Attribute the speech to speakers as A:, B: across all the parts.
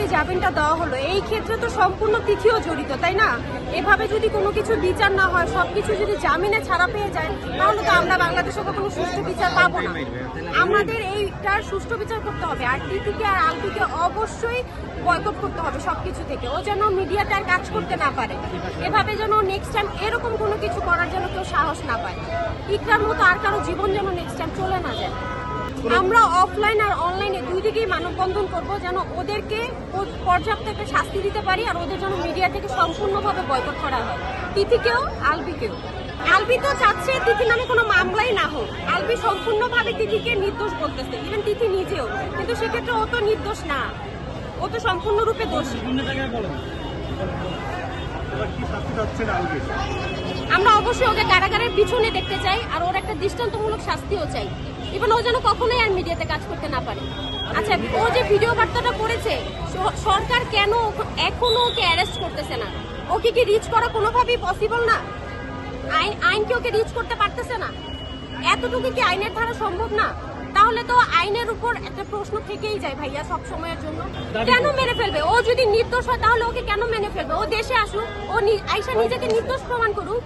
A: যে জামিনটা দেওয়া হলো এই ক্ষেত্রে তো সম্পূর্ণ তিথিও জড়িত, তাই না? এভাবে যদি কোনো কিছু বিচার না হয়, সবকিছু যদি জামিনে ছাড়া পেয়ে যায়, তাহলে তো আমরা বাংলাদেশে কোনো সুষ্ঠু বিচার পাবো না। আমাদের এইটার সুষ্ঠু বিচার করতে হবে। আর তিথিকে আর আলফিকে অবশ্যই বয়কট করতে হবে সবকিছু থেকে। ও যেন মিডিয়াতে আর কাজ করতে না পারে, এভাবে যেন নেক্সট টাইম এরকম কোনো কিছু করার জন্য কেউ সাহস না পায়। ইকরার মতো আর কারো জীবন যেন নেক্সট টাইম চলে না যায়। আমরা অফলাইন আর অনলাইনে দুই দিকেই মানববন্ধন করব, যেন ওদেরকে পর্যাপ্ত একটা শাস্তি দিতে পারি, আর ওদের জন্য মিডিয়া থেকে সম্পূর্ণভাবে বয়কট করা হয়, তিথিকেও আলবিকেও। আলবি তো চাচ্ছে তিথি নামে কোনো মামলাই না হোক। আলবি সম্পূর্ণভাবে তিথিকে নির্দোষ বলতেছে, ইভেন তিথি নিজেও, কিন্তু সেক্ষেত্রে ও তো নির্দোষ না, ও তো সম্পূর্ণরূপে দোষী। আমরা অবশ্যই ওকে কারাগারের পিছনে দেখতে চাই, আর ওর একটা দৃষ্টান্তমূলক শাস্তিও চাই। ইভেন ও যেন কখনোই আর মিডিয়াতে কাজ করতে না পারে। আচ্ছা, ও যে ভিডিও বার্তাটা করেছে, সরকার কেন এখনো ওকে অ্যারেস্ট করতেছে না? ওকে কি রিচ করা কোনোভাবেই পসিবল না? আইন কি ওকে রিচ করতে পারতেছে না? এতটুকু কি আইনের ধারা সম্ভব না? তাহলে তো আইনের উপর একটা প্রশ্ন থেকেই যায় ভাইয়া সব সময়ের জন্য। কেন মেরে ফেলবে? ও যদি নির্দোষ হয় তাহলে ওকে কেন মেরে ফেলবে? ও দেশে আসুক, ও আইসা নিজেকে নির্দোষ প্রমাণ করুক।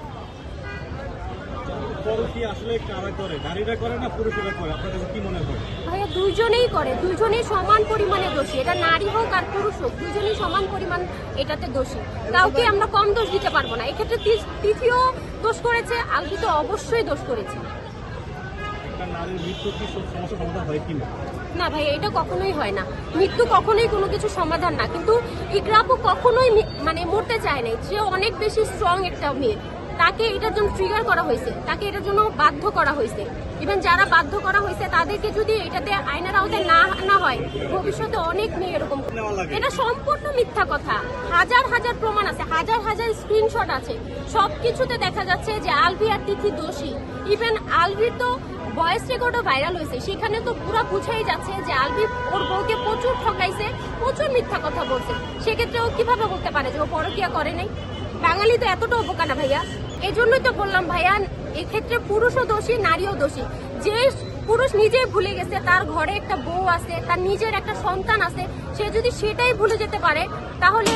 A: ভাইয়া দুইজনেই করে, দুইজনেই সমান পরিমাণে দোষী। এটা নারী হোক আর পুরুষ হোক, দুইজনেই সমান পরিমাণ এটাতে দোষী। কাউকে আমরা কম দোষ দিতে পারবো না। এক্ষেত্রে তিথিও দোষ করেছে, আলবি তো অবশ্যই দোষ করেছে। না ভাই, এটা কখনোই হয় না। মৃত্যু কখনোই কোনো কিছু সমাধান না। কিন্তু ইকরাপু কখনোই মানে মরতে চায় নাই। সে অনেক বেশি স্ট্রং একটা মেয়ে। তাকে এটার জন্য ট্রিগার করা হয়েছে, তাকে এটার জন্য বাধ্য করা হয়েছে। ইভেন যারা বাধ্য করা হয়েছে তাদেরকে যদি এটাতে আইনের আওতায় না হয়, ভবিষ্যতে অনেক মেয়ে এরকম। এটা সম্পূর্ণ মিথ্যা কথা। হাজার হাজার প্রমাণ আছে, হাজার হাজার স্ক্রিনশট আছে, সবকিছুতে দেখা যাচ্ছে যে আলভি আর তিথি দোষী। ইভেন আলভির তো ভয়েস রেকর্ডও ভাইরাল হয়েছে, সেখানে তো পুরো বুঝাই যাচ্ছে যে আলভি ওর বউকে প্রচুর ঠকাইছে, প্রচুর মিথ্যা কথা বলছে। সেক্ষেত্রে ও কিভাবে বলতে পারে যে ও পরকীয়া করে নাই? বাঙালি তো এতটাও বোকা না ভাইয়া। এই জন্যই তো বললাম ভাইয়া, এক্ষেত্রে পুরুষও দোষী, নারীও দোষী। যে পুরুষ নিজেই ভুলে গেছে তার ঘরে একটা বউ আছে, তার নিজের একটা সন্তান আছে, সে যদি সেটাই ভুলে যেতে পারে, তাহলে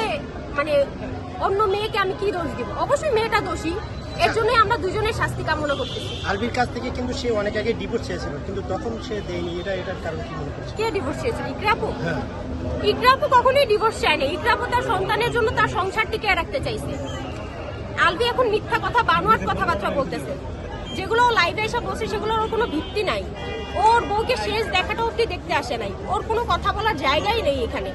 A: মানে অন্য মেয়েকে আমি কি দোষ দিব? অবশ্যই মেয়েটা দোষী। এর জন্যই আমরা দুজনের শাস্তি কামনা করতেছি।
B: আলবির কাছ থেকে কিন্তু সে অনেক আগে ডিভোর্স চেয়েছিল, কিন্তু তখন সে দেয়নি। এটার কারণ কি মনে করছে?
A: কে ডিভোর্স চেয়েছিল? ইকরাপু?
B: হ্যাঁ,
A: ইকরাপু কখনোই ডিভোর্স চায়নি। ইকরাপু তার সন্তানের জন্য তার সংসার টিকিয়ে রাখতে চাইছে। আলবি এখন মিথ্যা কথা, বানোয়াট কথাবার্তা বলতেছে, যেগুলো লাইভে এসে বসে সেগুলোর ওর কোনো ভিত্তি নাই। ওর বউকে শেষ দেখাটা অব্দি দেখতে আসে নাই, ওর কোনো কথা বলার জায়গাই নেই এখানে।